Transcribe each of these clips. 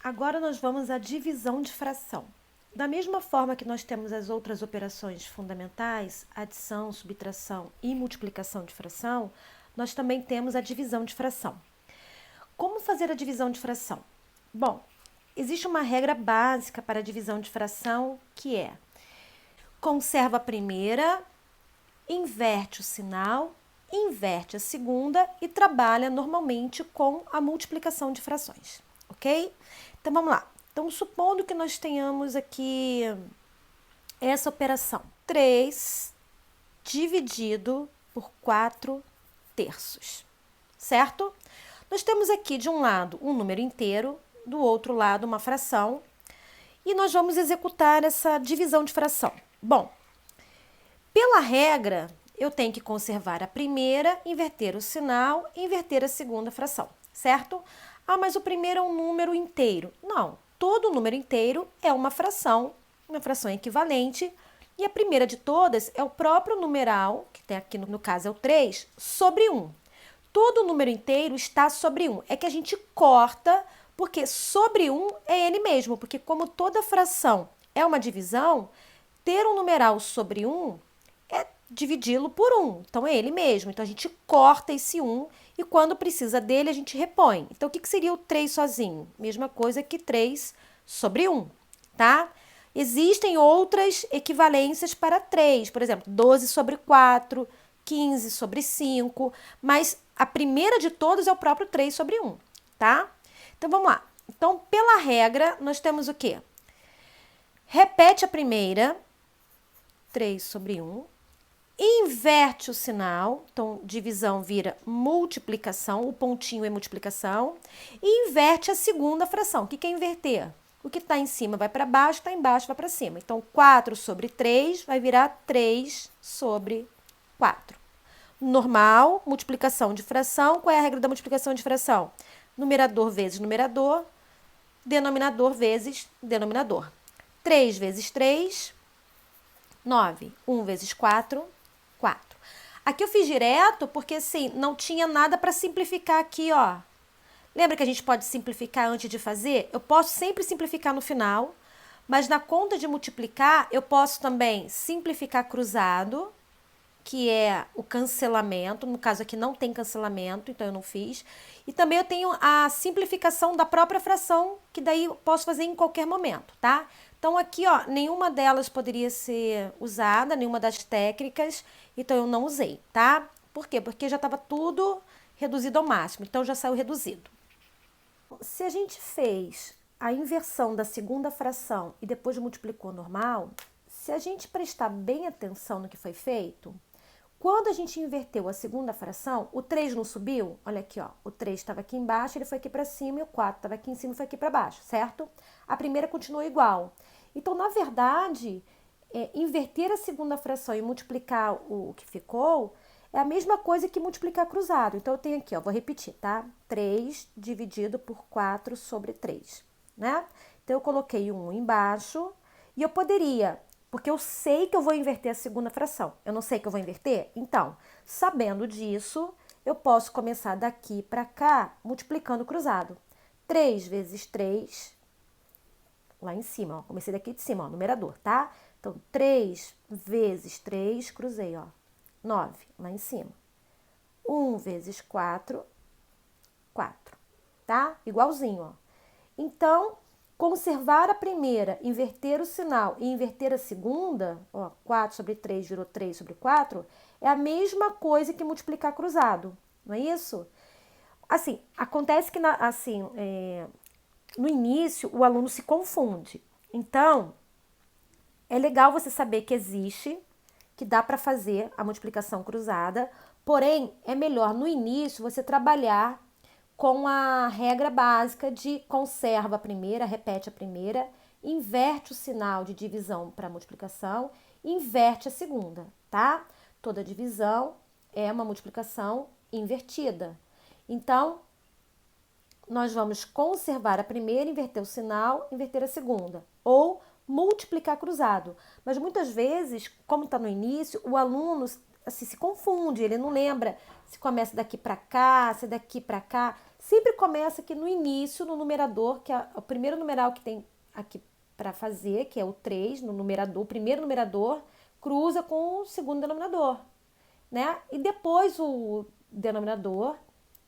Agora nós vamos à divisão de fração. Da mesma forma que nós temos as outras operações fundamentais, adição, subtração e multiplicação de fração, nós também temos a divisão de fração. Como fazer a divisão de fração? Bom, existe uma regra básica para a divisão de fração que é: conserva a primeira, inverte o sinal, inverte a segunda e trabalha normalmente com a multiplicação de frações, ok? Então vamos lá. Então, supondo que nós tenhamos aqui essa operação: 3 dividido por 4 terços, certo? Nós temos aqui de um lado um número inteiro, do outro lado uma fração, e nós vamos executar essa divisão de fração. Bom, pela regra, eu tenho que conservar a primeira, inverter o sinal e inverter a segunda fração, certo? Ah, mas o primeiro é um número inteiro. Não, todo número inteiro é uma fração equivalente, e a primeira de todas é o próprio numeral, que tem aqui no caso é o 3, sobre 1. Todo número inteiro está sobre 1. É que a gente corta, porque sobre 1 é ele mesmo, porque como toda fração é uma divisão, ter um numeral sobre 1 é dividi-lo por 1. Então, é ele mesmo. Então, a gente corta esse 1 e quando precisa dele, a gente repõe. Então, o que seria o 3 sozinho? Mesma coisa que 3 sobre 1, tá? Existem outras equivalências para 3. Por exemplo, 12 sobre 4, 15 sobre 5. Mas a primeira de todos é o próprio 3 sobre 1, tá? Então, vamos lá. Então, pela regra, nós temos o quê? Repete a primeira, 3 sobre 1. Inverte o sinal, então divisão vira multiplicação, o pontinho é multiplicação, e inverte a segunda fração. O que é inverter? O que está em cima vai para baixo, está embaixo vai para cima. Então, 4 sobre 3 vai virar 3 sobre 4. Normal, multiplicação de fração. Qual é a regra da multiplicação de fração? Numerador vezes numerador, denominador vezes denominador. 3 vezes 3, 9. 1 vezes 4, 4. Aqui eu fiz direto porque, assim, não tinha nada para simplificar aqui, ó. Lembra que a gente pode simplificar antes de fazer? Eu posso sempre simplificar no final, mas na conta de multiplicar, eu posso também simplificar cruzado, que é o cancelamento. No caso aqui não tem cancelamento, então eu não fiz. E também eu tenho a simplificação da própria fração, que daí eu posso fazer em qualquer momento, tá? Então aqui, ó, nenhuma delas poderia ser usada, nenhuma das técnicas, então eu não usei, tá? Por quê? Porque já estava tudo reduzido ao máximo, então já saiu reduzido. Se a gente fez a inversão da segunda fração e depois multiplicou normal, se a gente prestar bem atenção no que foi feito, quando a gente inverteu a segunda fração, o 3 não subiu? Olha aqui, ó, o 3 estava aqui embaixo, ele foi aqui para cima, e o 4 estava aqui em cima e foi aqui para baixo, certo? A primeira continuou igual. Então, na verdade, inverter a segunda fração e multiplicar o que ficou é a mesma coisa que multiplicar cruzado. Então, eu tenho aqui, ó, vou repetir, tá? 3 dividido por 4 sobre 3, né? Então, eu coloquei o 1 embaixo e eu poderia, porque eu sei que eu vou inverter a segunda fração. Eu não sei que eu vou inverter? Então, sabendo disso, eu posso começar daqui para cá multiplicando cruzado. 3 vezes 3, lá em cima, ó. Comecei daqui de cima, ó, numerador, tá? Então, 3 vezes 3, cruzei, ó. 9, lá em cima. 1 vezes 4, 4, tá? Igualzinho, ó. Então, conservar a primeira, inverter o sinal e inverter a segunda, ó, 4 sobre 3 virou 3 sobre 4, é a mesma coisa que multiplicar cruzado, não é isso? Assim, acontece que, no início, o aluno se confunde. Então, é legal você saber que existe, que dá para fazer a multiplicação cruzada, porém, é melhor no início você trabalhar com a regra básica de conserva a primeira, repete a primeira, inverte o sinal de divisão para multiplicação, inverte a segunda, tá? Toda divisão é uma multiplicação invertida. Então, nós vamos conservar a primeira, inverter o sinal, inverter a segunda. Ou multiplicar cruzado. Mas muitas vezes, como está no início, o aluno assim, se confunde, ele não lembra se começa daqui para cá, se daqui para cá. Sempre começa aqui no início, no numerador, que é o primeiro numeral que tem aqui para fazer, que é o 3, no numerador, o primeiro numerador, cruza com o segundo denominador, né? E depois o denominador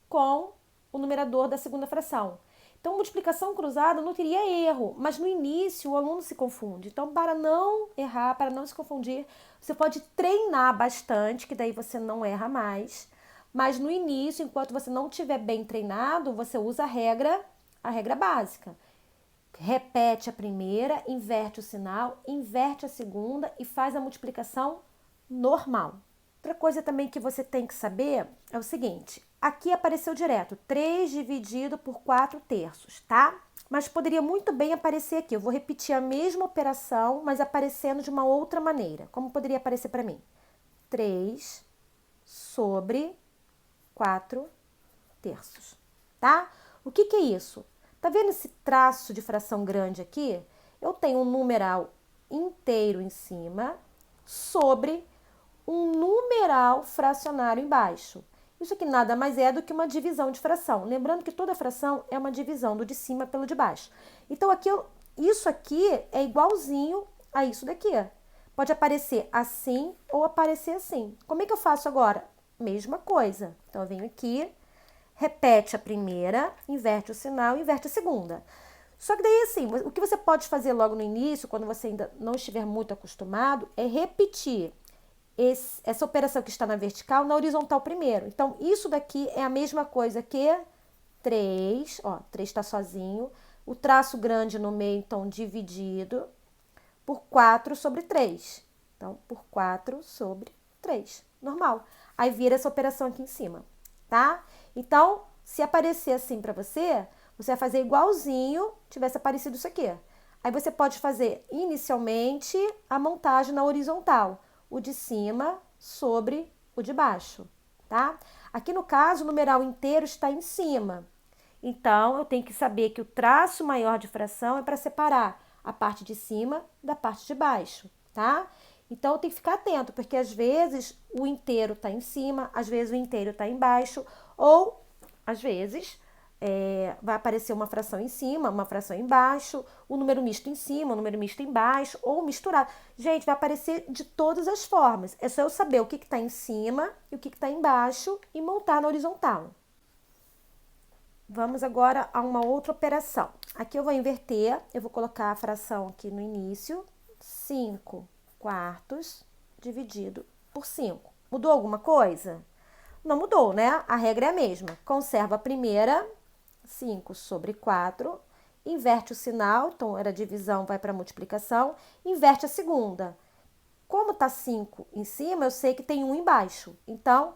com o numerador da segunda fração. Então, multiplicação cruzada não teria erro, mas no início o aluno se confunde. Então, para não errar, para não se confundir, você pode treinar bastante, que daí você não erra mais. Mas no início, enquanto você não estiver bem treinado, você usa a regra básica. Repete a primeira, inverte o sinal, inverte a segunda e faz a multiplicação normal. Outra coisa também que você tem que saber é o seguinte, aqui apareceu direto 3 dividido por 4 terços, tá? Mas poderia muito bem aparecer aqui, eu vou repetir a mesma operação, mas aparecendo de uma outra maneira. Como poderia aparecer para mim? 3 sobre 4 terços, tá? O que é isso? Tá vendo esse traço de fração grande aqui? Eu tenho um numeral inteiro em cima sobre um numeral fracionário embaixo. Isso aqui nada mais é do que uma divisão de fração. Lembrando que toda fração é uma divisão do de cima pelo de baixo. Então, aqui, isso aqui é igualzinho a isso daqui. Pode aparecer assim ou aparecer assim. Como é que eu faço agora? Mesma coisa. Então, eu venho aqui, repete a primeira, inverte o sinal, inverte a segunda. Só que daí, assim, o que você pode fazer logo no início, quando você ainda não estiver muito acostumado, é repetir essa operação que está na vertical na horizontal primeiro. Então, isso daqui é a mesma coisa que 3, ó, 3 está sozinho, o traço grande no meio, então, dividido por 4 sobre 3. Então, por 4 sobre 3, normal. Aí vira essa operação aqui em cima, tá? Então, se aparecer assim para você, você vai fazer igualzinho tivesse aparecido isso aqui. Aí você pode fazer inicialmente a montagem na horizontal, o de cima sobre o de baixo, tá? Aqui no caso, o numeral inteiro está em cima. Então, eu tenho que saber que o traço maior de fração é para separar a parte de cima da parte de baixo, tá? Então, eu tenho que ficar atento, porque às vezes o inteiro está em cima, às vezes o inteiro está embaixo, ou às vezes vai aparecer uma fração em cima, uma fração embaixo, o número misto em cima, o número misto embaixo, ou misturado. Gente, vai aparecer de todas as formas. É só eu saber o que está em cima e o que está embaixo e montar na horizontal. Vamos agora a uma outra operação. Aqui eu vou inverter, eu vou colocar a fração aqui no início, 5 quartos dividido por 5. Mudou alguma coisa? Não mudou, né? A regra é a mesma. Conserva a primeira, 5 sobre 4, inverte o sinal, então era divisão, vai para multiplicação, inverte a segunda. Como está 5 em cima, eu sei que tem 1 embaixo. Então,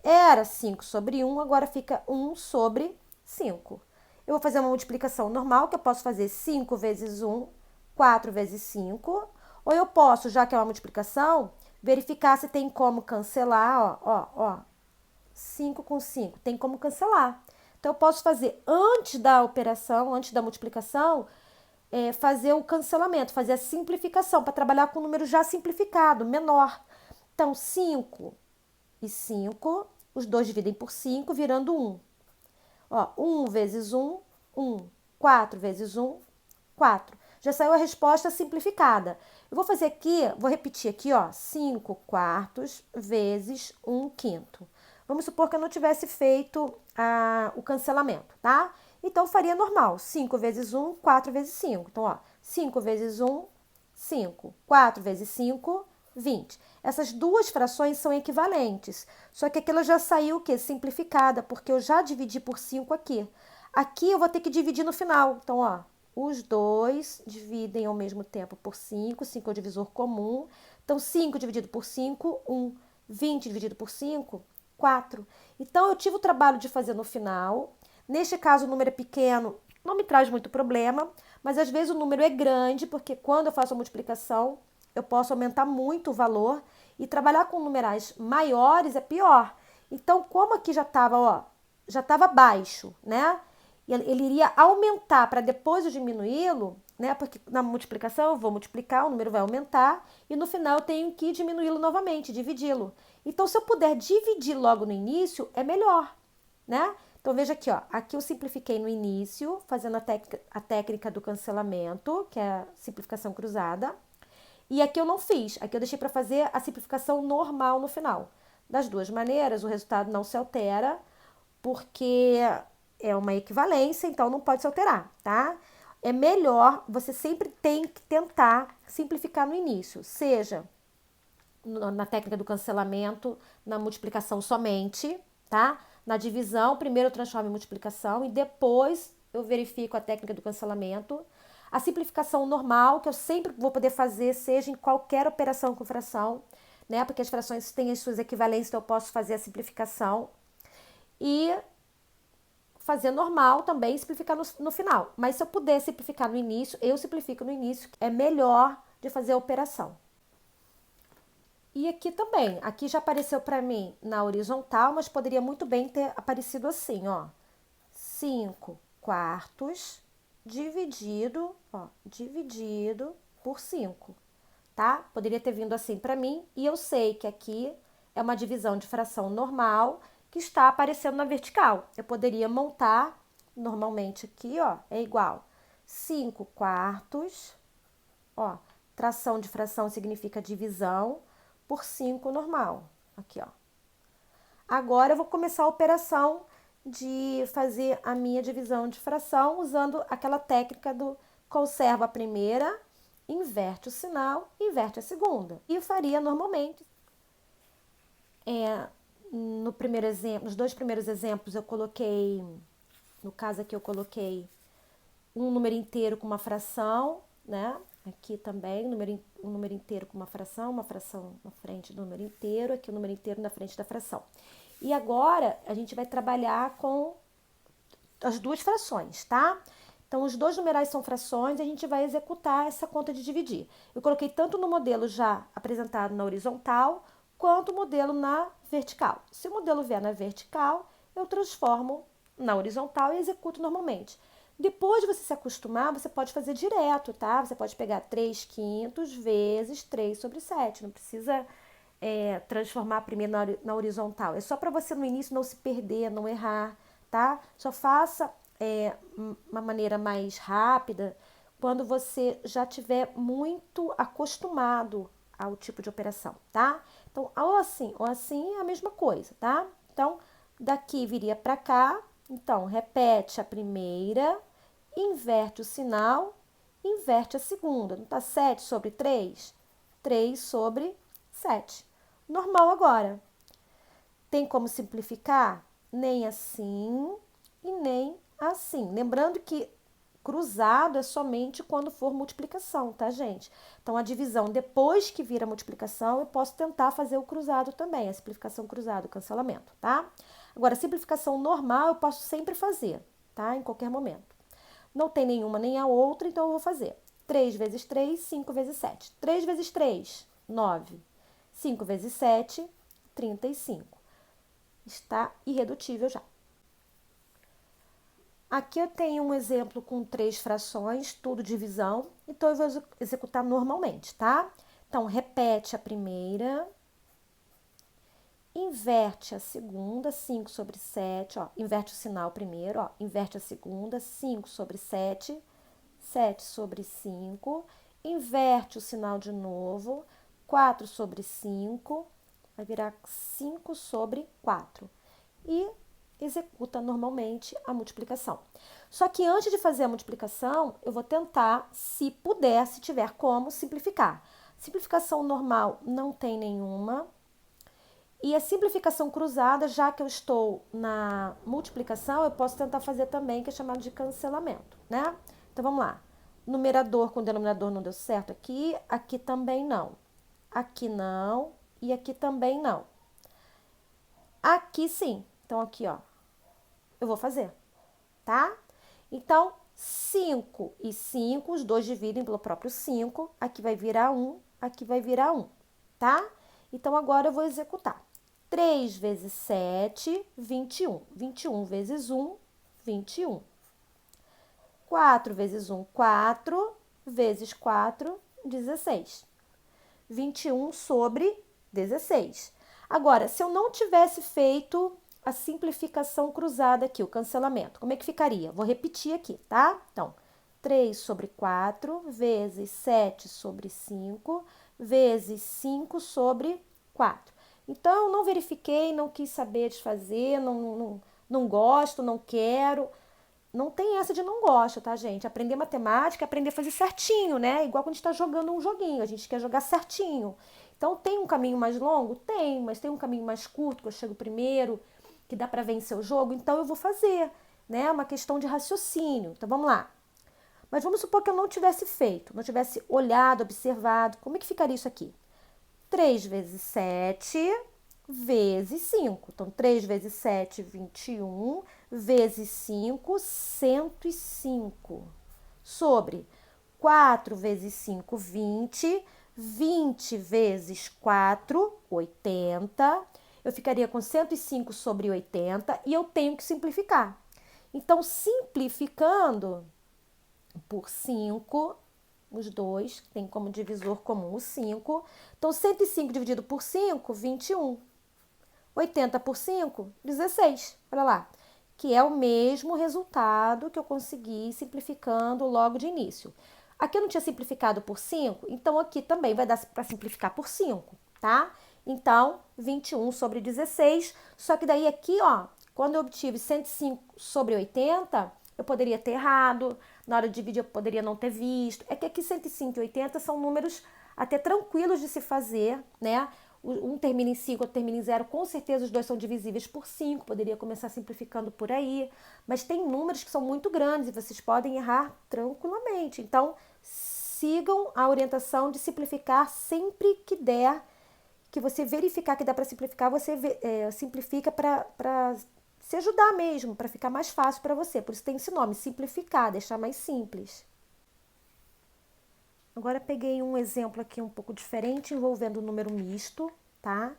era 5 sobre 1, agora fica 1 sobre 5. Eu vou fazer uma multiplicação normal, que eu posso fazer 5 vezes 1, 4 vezes 5. Ou eu posso, já que é uma multiplicação, verificar se tem como cancelar, ó. 5 com 5, tem como cancelar. Então, eu posso fazer antes da operação, antes da multiplicação, fazer o cancelamento, fazer a simplificação, para trabalhar com o número já simplificado, menor. Então, 5 e 5, os dois dividem por 5, virando 1. Ó, 1 vezes 1, 1. 4 vezes 1, 4. Já saiu a resposta simplificada. Eu vou fazer aqui, vou repetir aqui, ó, 5 quartos vezes 1 quinto. Vamos supor que eu não tivesse feito o cancelamento, tá? Então, faria normal. 5 vezes 1, 4 vezes 5. Então, ó, 5 vezes 1, 5. 4 vezes 5, 20. Essas duas frações são equivalentes. Só que aqui ela já saiu o quê? Simplificada, porque eu já dividi por 5 aqui. Aqui eu vou ter que dividir no final. Então, ó, os dois dividem ao mesmo tempo por 5. 5 é o divisor comum. Então, 5 dividido por 5, 1. 20 dividido por 5, 4. Então, eu tive o trabalho de fazer no final. Neste caso, o número é pequeno, não me traz muito problema, mas às vezes o número é grande, porque quando eu faço a multiplicação, eu posso aumentar muito o valor e trabalhar com numerais maiores é pior. Então, como aqui já estava, ó, já estava baixo, né? Ele iria aumentar para depois eu diminuí-lo, né? Porque na multiplicação eu vou multiplicar, o número vai aumentar e no final eu tenho que diminuí-lo novamente, dividi-lo. Então, se eu puder dividir logo no início, é melhor, né? Então, veja aqui, ó. Aqui eu simplifiquei no início, fazendo a técnica do cancelamento, que é a simplificação cruzada. E aqui eu não fiz. Aqui eu deixei para fazer a simplificação normal no final. Das duas maneiras, o resultado não se altera, porque é uma equivalência, então não pode se alterar, tá? É melhor, você sempre tem que tentar simplificar no início, seja na técnica do cancelamento, na multiplicação somente, tá? Na divisão, primeiro eu transformo em multiplicação e depois eu verifico a técnica do cancelamento. A simplificação normal, que eu sempre vou poder fazer, seja em qualquer operação com fração, né? Porque as frações têm as suas equivalências, então eu posso fazer a simplificação. E fazer normal também, simplificar no final. Mas se eu puder simplificar no início, eu simplifico no início, que é melhor de fazer a operação. E aqui também, aqui já apareceu para mim na horizontal, mas poderia muito bem ter aparecido assim, ó. 5 quartos dividido, ó, dividido por 5, tá? Poderia ter vindo assim para mim, e eu sei que aqui é uma divisão de fração normal que está aparecendo na vertical. Eu poderia montar normalmente aqui, ó, é igual 5 quartos, ó, tração de fração significa divisão, por 5 normal. Aqui, ó. Agora eu vou começar a operação de fazer a minha divisão de fração usando aquela técnica do conserva a primeira, inverte o sinal, inverte a segunda. E eu faria normalmente. No primeiro exemplo, nos dois primeiros exemplos eu coloquei, no caso aqui eu coloquei um número inteiro com uma fração, né? Aqui também, um número inteiro com uma fração na frente do número inteiro, aqui o número inteiro na frente da fração. E agora a gente vai trabalhar com as duas frações, tá? Então, os dois numerais são frações e a gente vai executar essa conta de dividir. Eu coloquei tanto no modelo já apresentado na horizontal, quanto o modelo na vertical. Se o modelo vier na vertical, eu transformo na horizontal e executo normalmente. Depois de você se acostumar, você pode fazer direto, tá? Você pode pegar 3/5 vezes 3 sobre 7. Não precisa transformar primeiro na horizontal. É só para você no início não se perder, não errar, tá? Só faça uma maneira mais rápida quando você já tiver muito acostumado ao tipo de operação, tá? Então, ou assim é a mesma coisa, tá? Então, daqui viria para cá. Então, repete a primeira, inverte o sinal, inverte a segunda. Não tá 7 sobre 3? 3 sobre 7. Normal agora. Tem como simplificar? Nem assim e nem assim. Lembrando que cruzado é somente quando for multiplicação, tá, gente? Então, a divisão, depois que vira multiplicação, eu posso tentar fazer o cruzado também, a simplificação cruzada, o cancelamento, tá? Agora, a simplificação normal eu posso sempre fazer, tá? Em qualquer momento. Não tem nenhuma nem a outra, então eu vou fazer 3 vezes 3, 5 vezes 7. 3 vezes 3, 9. 5 vezes 7, 35. Está irredutível já. Aqui eu tenho um exemplo com 3 frações, tudo divisão, então eu vou executar normalmente, tá? Então, repete a primeira, inverte a segunda, 5 sobre 7, ó, inverte o sinal primeiro, ó, inverte a segunda, 5 sobre 7, 7 sobre 5, inverte o sinal de novo, 4 sobre 5, vai virar 5 sobre 4. E executa normalmente a multiplicação. Só que antes de fazer a multiplicação, eu vou tentar, se puder, se tiver como, simplificar. Simplificação normal não tem nenhuma. E a simplificação cruzada, já que eu estou na multiplicação, eu posso tentar fazer também, que é chamado de cancelamento, né? Então, vamos lá. Numerador com denominador não deu certo aqui, aqui também não. Aqui não e aqui também não. Aqui sim. Então, aqui, ó, eu vou fazer, tá? Então, 5 e 5, os dois dividem pelo próprio 5. Aqui vai virar 1, aqui vai virar 1, tá? Então, agora eu vou executar. 3 vezes 7, 21. 21 vezes 1, 21. 4 vezes 1, 4. Vezes 4, 16. 21 sobre 16. Agora, se eu não tivesse feito a simplificação cruzada aqui, o cancelamento. Como é que ficaria? Vou repetir aqui, tá? Então, 3 sobre 4 vezes 7 sobre 5 vezes 5 sobre 4. Então, eu não verifiquei, não quis saber desfazer, não gosto, não quero. Não tem essa de não gosto, tá, gente? Aprender matemática é aprender a fazer certinho, né? Igual quando a gente está jogando um joguinho, a gente quer jogar certinho. Então, tem um caminho mais longo? Tem, mas tem um caminho mais curto, que eu chego primeiro, que dá para vencer o jogo, então eu vou fazer, né? É uma questão de raciocínio. Então, vamos lá. Mas vamos supor que eu não tivesse feito, não tivesse olhado, observado. Como é que ficaria isso aqui? 3 vezes 7 vezes 5. Então, 3 vezes 7, 21, vezes 5, 105. Sobre 4 vezes 5, 20. 20 vezes 4, 80. Eu ficaria com 105 sobre 80 e eu tenho que simplificar. Então, simplificando por 5, os dois, tem como divisor comum o 5. Então, 105 dividido por 5, 21. 80 por 5, 16. Olha lá. Que é o mesmo resultado que eu consegui simplificando logo de início. Aqui eu não tinha simplificado por 5, então aqui também vai dar para simplificar por 5, tá? Então, 21 sobre 16. Só que daí aqui, ó, quando eu obtive 105 sobre 80, eu poderia ter errado. Na hora de dividir, eu poderia não ter visto. É que aqui 105 e 80 são números até tranquilos de se fazer, né? Um termina em 5, outro termina em 0. Com certeza os dois são divisíveis por 5. Poderia começar simplificando por aí. Mas tem números que são muito grandes e vocês podem errar tranquilamente. Então, sigam a orientação de simplificar sempre que der, que você verificar que dá para simplificar, você simplifica para se ajudar mesmo, para ficar mais fácil para você. Por isso tem esse nome, simplificar, deixar mais simples. Agora peguei um exemplo aqui um pouco diferente envolvendo o número misto, tá?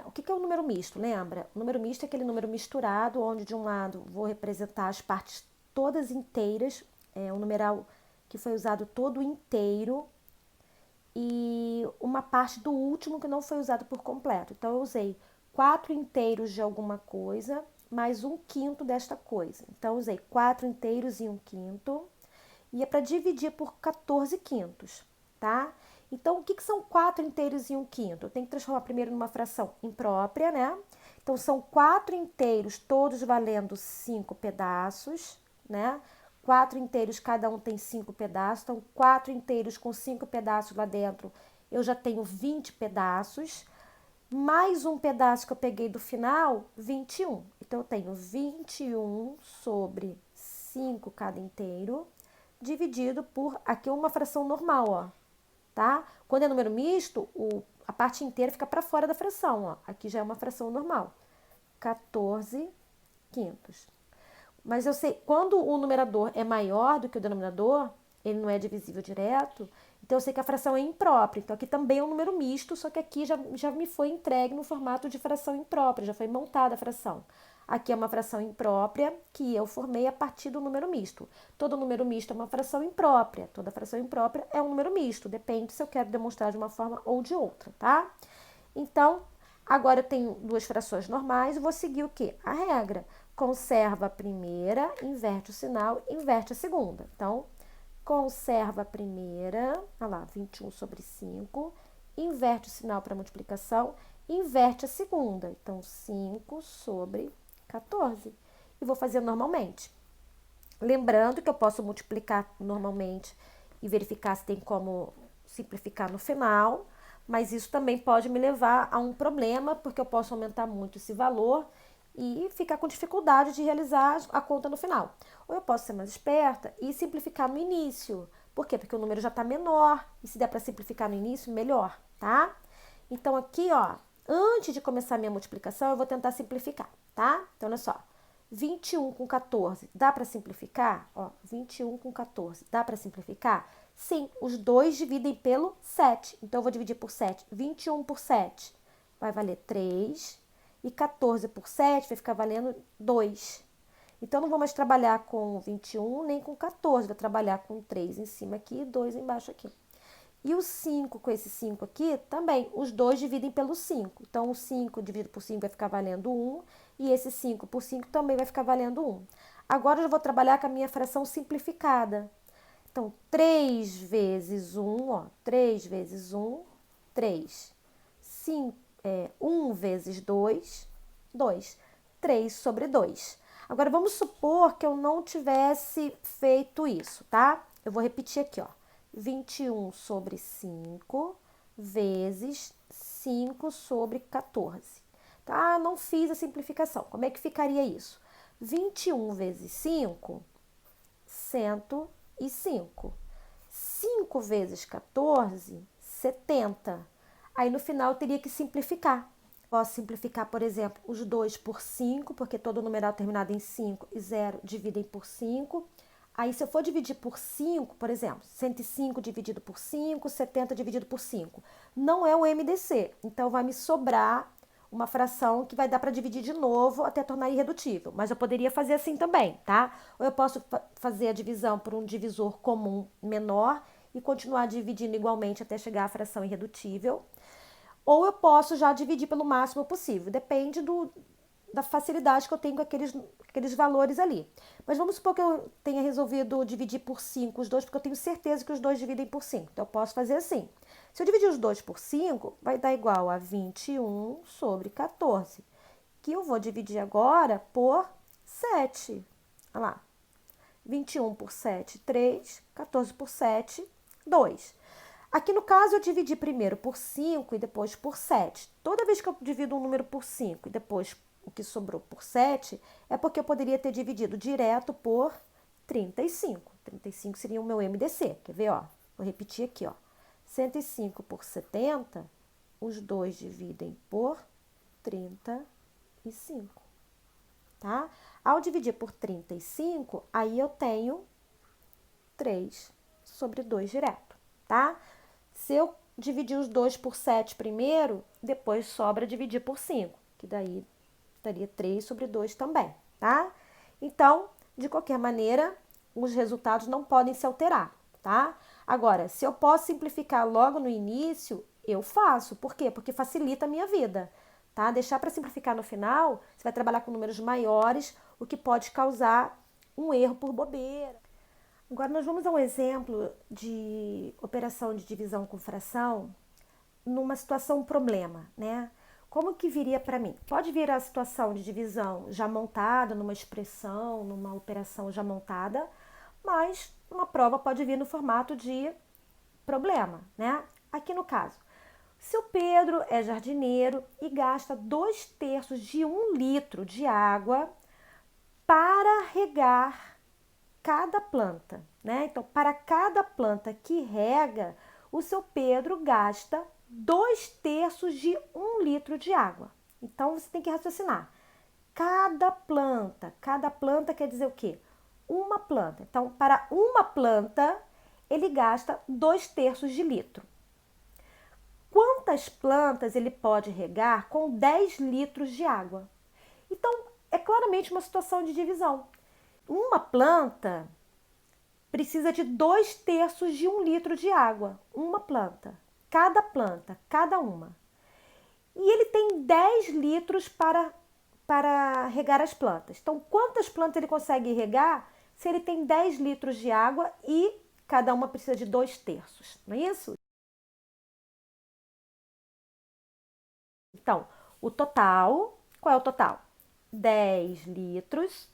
O que é o número misto? Lembra? O número misto é aquele número misturado, onde de um lado vou representar as partes todas inteiras, o numeral que foi usado todo inteiro, e uma parte do último que não foi usado por completo. Então, eu usei 4 inteiros de alguma coisa, mais 1/5 desta coisa. Então, eu usei 4 inteiros e 1/5. E é para dividir por 14 quintos, tá? Então, o que são 4 inteiros e 1/5? Eu tenho que transformar primeiro numa fração imprópria, né? Então, são 4 inteiros, todos valendo 5 pedaços, né? 4 inteiros, cada um tem 5 pedaços. Então, 4 inteiros com 5 pedaços lá dentro, eu já tenho 20 pedaços. Mais um pedaço que eu peguei do final, 21. Então, eu tenho 21 sobre 5 cada inteiro, dividido por, aqui uma fração normal, ó, tá? Quando é número misto, a parte inteira fica para fora da fração, ó. Aqui já é uma fração normal. 14 quintos. Mas eu sei, quando o numerador é maior do que o denominador, ele não é divisível direto, então eu sei que a fração é imprópria. Então aqui também é um número misto, só que aqui já me foi entregue no formato de fração imprópria, já foi montada a fração. Aqui é uma fração imprópria que eu formei a partir do número misto. Todo número misto é uma fração imprópria. Toda fração imprópria é um número misto. Depende se eu quero demonstrar de uma forma ou de outra, tá? Então, agora eu tenho duas frações normais e vou seguir o quê? A regra. Conserva a primeira, inverte o sinal, inverte a segunda. Então, conserva a primeira, olha lá, 21 sobre 5, inverte o sinal para multiplicação, inverte a segunda. Então, 5 sobre 14. E vou fazer normalmente. Lembrando que eu posso multiplicar normalmente e verificar se tem como simplificar no final, mas isso também pode me levar a um problema, porque eu posso aumentar muito esse valor e ficar com dificuldade de realizar a conta no final. Ou eu posso ser mais esperta e simplificar no início. Por quê? Porque o número já está menor e se der para simplificar no início, melhor, tá? Então aqui, ó, antes de começar a minha multiplicação, eu vou tentar simplificar, tá? Então, olha só. 21 com 14, dá para simplificar? Ó, 21 com 14, dá para simplificar? Sim, os dois dividem pelo 7. Então, eu vou dividir por 7. 21 por 7 vai valer 3. E 14 por 7 vai ficar valendo 2. Então, não vou mais trabalhar com 21 nem com 14. Vou trabalhar com 3 em cima aqui e 2 embaixo aqui. E o 5 com esse 5 aqui, também, os dois dividem pelo 5. Então, o 5 dividido por 5 vai ficar valendo 1, e esse 5 por 5 também vai ficar valendo 1. Agora, eu já vou trabalhar com a minha fração simplificada. Então, 3 vezes 1, ó, 3 vezes 1, 3. 1 vezes 2, 2. 3 sobre 2. Agora, vamos supor que eu não tivesse feito isso, tá? Eu vou repetir aqui, ó. 21 sobre 5 vezes 5 sobre 14. Tá? Não fiz a simplificação. Como é que ficaria isso? 21 vezes 5, 105. 5 vezes 14, 70. Aí no final eu teria que simplificar. Posso simplificar, por exemplo, os 2 por 5, porque todo numeral terminado em 5 e 0 dividem por 5. Aí, se eu for dividir por 5, por exemplo, 105 dividido por 5, 70 dividido por 5, não é o MDC. Então, vai me sobrar uma fração que vai dar para dividir de novo até tornar irredutível. Mas eu poderia fazer assim também, tá? Ou eu posso fazer a divisão por um divisor comum menor e continuar dividindo igualmente até chegar à fração irredutível. Ou eu posso já dividir pelo máximo possível. Depende da facilidade que eu tenho com aqueles valores ali. Mas vamos supor que eu tenha resolvido dividir por 5 os dois, porque eu tenho certeza que os dois dividem por 5. Então, eu posso fazer assim. Se eu dividir os dois por 5, vai dar igual a 21 sobre 14. Que eu vou dividir agora por 7. Olha lá. 21 por 7, 3. 14 por 7, 2. Aqui no caso eu dividi primeiro por 5 e depois por 7. Toda vez que eu divido um número por 5 e depois o que sobrou por 7, é porque eu poderia ter dividido direto por 35. 35 seria o meu MDC. Quer ver, ó? Vou repetir aqui, ó. 105 por 70, os dois dividem por 35, tá? Ao dividir por 35, aí eu tenho 3 sobre 2 direto, tá? Se eu dividir os 2 por 7 primeiro, depois sobra dividir por 5, que daí daria 3 sobre 2 também, tá? Então, de qualquer maneira, os resultados não podem se alterar, tá? Agora, se eu posso simplificar logo no início, eu faço. Por quê? Porque facilita a minha vida, tá? Deixar para simplificar no final, você vai trabalhar com números maiores, o que pode causar um erro por bobeira. Agora, nós vamos a um exemplo de operação de divisão com fração numa situação problema, né? Como que viria para mim? Pode vir a situação de divisão já montada, numa expressão, numa operação já montada, mas uma prova pode vir no formato de problema, né? Aqui no caso, seu Pedro é jardineiro e gasta 2/3 de 1 litro de água para regar cada planta, né? Então, para cada planta que rega, o seu Pedro gasta 2/3 de 1 litro de água. Então, você tem que raciocinar. Cada planta quer dizer o quê? Uma planta. Então, para uma planta, ele gasta 2/3 de litro. Quantas plantas ele pode regar com 10 litros de água? Então, é claramente uma situação de divisão. Uma planta precisa de 2/3 de 1 litro de água. Uma planta. Cada uma. E ele tem 10 litros para regar as plantas. Então, quantas plantas ele consegue regar se ele tem 10 litros de água e cada uma precisa de 2/3? Não é isso? Então, o total, qual é o total? 10 litros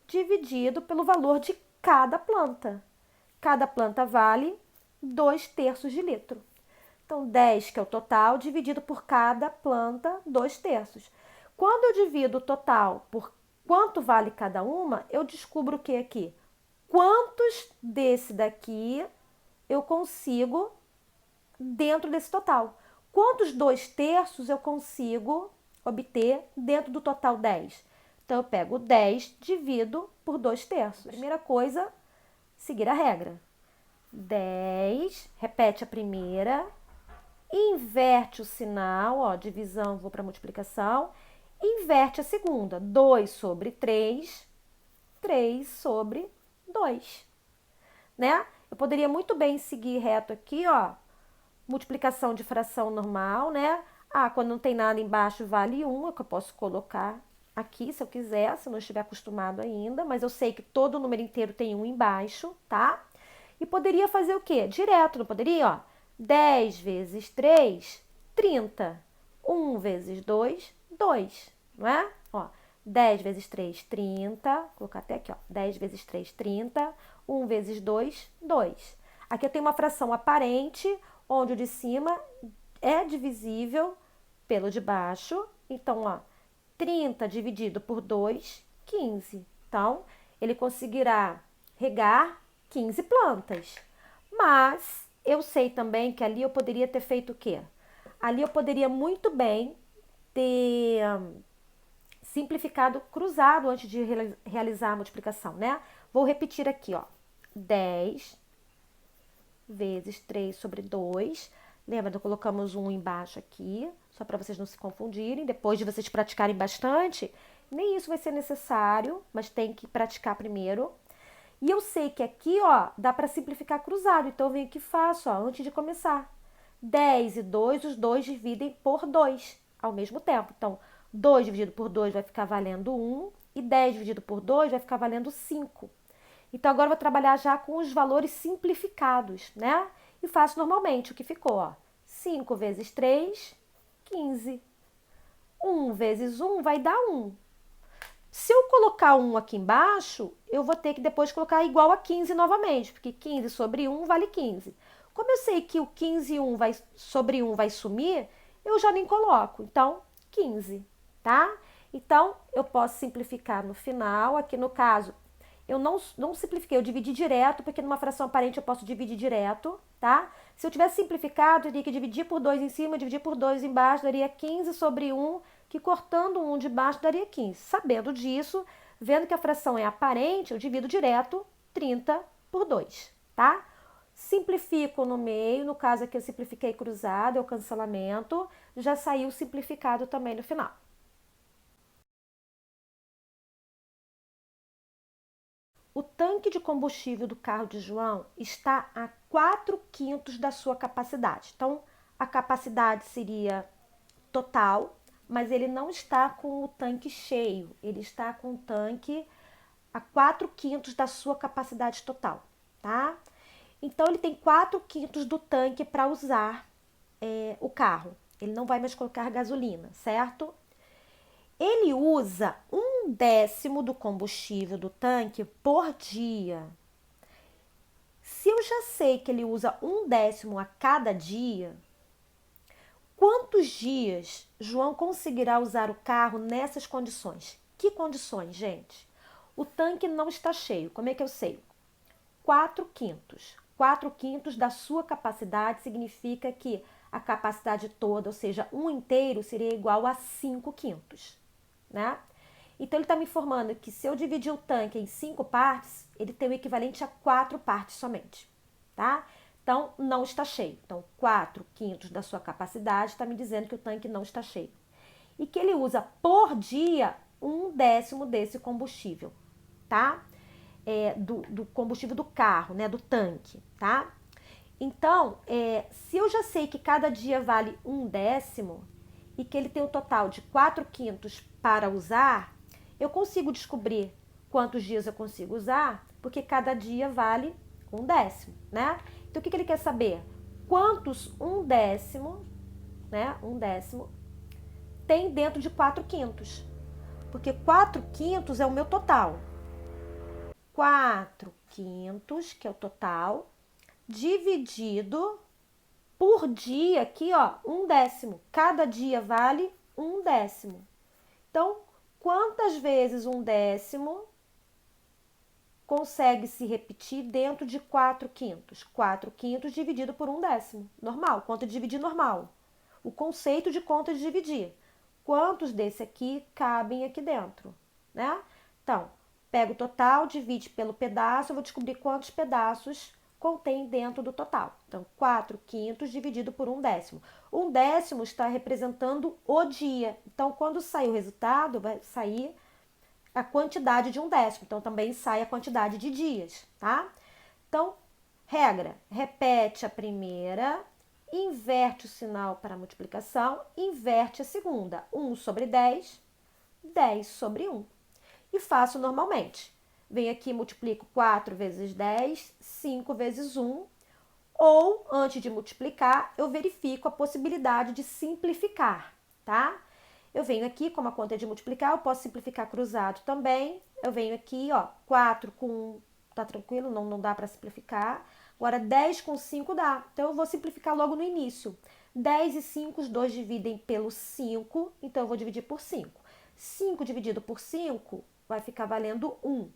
dividido pelo valor de cada planta. Cada planta vale 2/3 de litro. Então, 10, que é o total, dividido por cada planta, 2/3. Quando eu divido o total por quanto vale cada uma, eu descubro o que aqui? Quantos desse daqui eu consigo dentro desse total? Quantos 2/3 eu consigo obter dentro do total 10? Então, eu pego 10, divido por 2/3. Primeira coisa, seguir a regra. 10, repete a primeira, inverte o sinal, ó, divisão, vou para multiplicação, inverte a segunda, 2 sobre 3, 3 sobre 2, né? Eu poderia muito bem seguir reto aqui, ó, multiplicação de fração normal, né? Ah, quando não tem nada embaixo vale 1, é que eu posso colocar aqui se eu quiser, se eu não estiver acostumado ainda, mas eu sei que todo número inteiro tem 1 embaixo, tá? E poderia fazer o quê? Direto, não poderia? Ó, 10 vezes 3, 30. 1 vezes 2, 2, não é? Ó, 10 vezes 3, 30. Vou colocar até aqui, ó. 10 vezes 3, 30. 1 vezes 2, 2. Aqui eu tenho uma fração aparente, onde o de cima é divisível pelo de baixo. Então, ó, 30 dividido por 2, 15. Então, ele conseguirá regar 15 plantas. Mas eu sei também que ali eu poderia ter feito o quê? Ali eu poderia muito bem ter simplificado cruzado antes de realizar a multiplicação, né? Vou repetir aqui, ó. 10 vezes 3 sobre 2. Lembra, nós colocamos um embaixo aqui, só para vocês não se confundirem. Depois de vocês praticarem bastante, nem isso vai ser necessário, mas tem que praticar primeiro. E eu sei que aqui, ó, dá para simplificar cruzado, então eu venho aqui e faço, ó, antes de começar. 10 e 2, os dois dividem por 2 ao mesmo tempo. Então, 2 dividido por 2 vai ficar valendo 1 e 10 dividido por 2 vai ficar valendo 5. Então, agora eu vou trabalhar já com os valores simplificados, né? E faço normalmente o que ficou, ó. 5 vezes 3, 15. 1 vezes 1 vai dar 1. Se eu colocar 1 aqui embaixo, eu vou ter que depois colocar igual a 15 novamente, porque 15 sobre 1 vale 15. Como eu sei que o 15 e 1 sobre 1 vai sumir, eu já nem coloco. Então, 15, tá? Então, eu posso simplificar no final. Aqui no caso, eu não simplifiquei, eu dividi direto, porque numa fração aparente eu posso dividir direto, tá? Se eu tivesse simplificado, eu teria que dividir por 2 em cima, dividir por 2 embaixo, daria 15 sobre 1, que cortando 1 de baixo daria 15. Sabendo disso, vendo que a fração é aparente, eu divido direto 30 por 2, tá? Simplifico no meio, no caso aqui eu simplifiquei cruzado, é o cancelamento, já saiu simplificado também no final. O tanque de combustível do carro de João está a 4/5 da sua capacidade. Então, a capacidade seria total, mas ele não está com o tanque cheio, ele está com o tanque a 4/5 da sua capacidade total, tá? Então, ele tem 4/5 do tanque para usar o carro. Ele não vai mais colocar gasolina, certo? Ele usa 1/10 do combustível do tanque por dia. Se eu já sei que ele usa 1/10 a cada dia, quantos dias João conseguirá usar o carro nessas condições? Que condições, gente? O tanque não está cheio. Como é que eu sei? 4/5. 4/5 da sua capacidade significa que a capacidade toda, ou seja, um inteiro, seria igual a 5/5, né? Então ele está me informando que se eu dividir o tanque em 5 partes, ele tem o equivalente a 4 partes somente, tá? Então não está cheio. Então 4/5 da sua capacidade está me dizendo que o tanque não está cheio. E que ele usa por dia 1/10 desse combustível, tá? Do combustível do carro, né? Do tanque, tá? Então, se eu já sei que cada dia vale 1/10 e que ele tem um total de 4/5 para usar, eu consigo descobrir quantos dias eu consigo usar, porque cada dia vale 1/10, né? Então, o que ele quer saber? Quantos 1/10, né? 1/10 tem dentro de 4/5? Porque 4/5 é o meu total. 4/5, que é o total, dividido por dia, aqui, ó, 1/10. Cada dia vale 1/10. Então, quantas vezes 1/10 consegue se repetir dentro de 4/5? 4/5 dividido por 1/10. Normal, conta de dividir normal. O conceito de conta de dividir. Quantos desse aqui cabem aqui dentro, né? Então, pega o total, divide pelo pedaço, eu vou descobrir quantos pedaços contém dentro do total. Então, 4/5 dividido por 1/10. 1/10 está representando o dia. Então, quando sair o resultado, vai sair a quantidade de 1/10. Então, também sai a quantidade de dias, tá? Então, regra, repete a primeira inverte o sinal para a multiplicação, inverte a segunda. 1 sobre 10, 10 sobre 1. E faço normalmente. Venho aqui e multiplico 4 vezes 10, 5 vezes 1. Ou, antes de multiplicar, eu verifico a possibilidade de simplificar, tá? Eu venho aqui, como a conta é de multiplicar, eu posso simplificar cruzado também. Eu venho aqui, ó, 4 com 1, tá tranquilo, não dá para simplificar. Agora, 10 com 5 dá. Então, eu vou simplificar logo no início. 10 e 5, os dois dividem pelo 5, então eu vou dividir por 5. 5 dividido por 5 vai ficar valendo 1.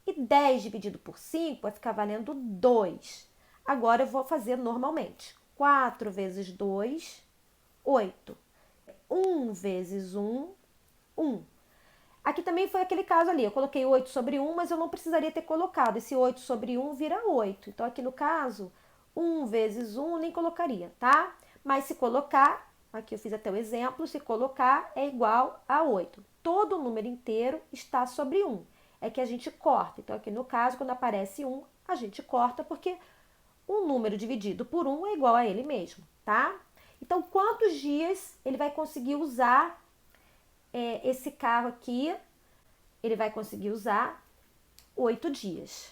E 10 dividido por 5 vai ficar valendo 2. Agora eu vou fazer normalmente. 4 vezes 2, 8. 1 vezes 1, 1. Aqui também foi aquele caso ali, eu coloquei 8 sobre 1, mas eu não precisaria ter colocado. Esse 8 sobre 1 vira 8. Então, aqui no caso, 1 vezes 1 nem colocaria, tá? Mas se colocar, aqui eu fiz até o exemplo, se colocar é igual a 8. Todo número inteiro está sobre 1. É que a gente corta. Então, aqui no caso, quando aparece 1, a gente corta porque um número dividido por 1 é igual a ele mesmo, tá? Então, quantos dias ele vai conseguir usar esse carro aqui? Ele vai conseguir usar 8 dias.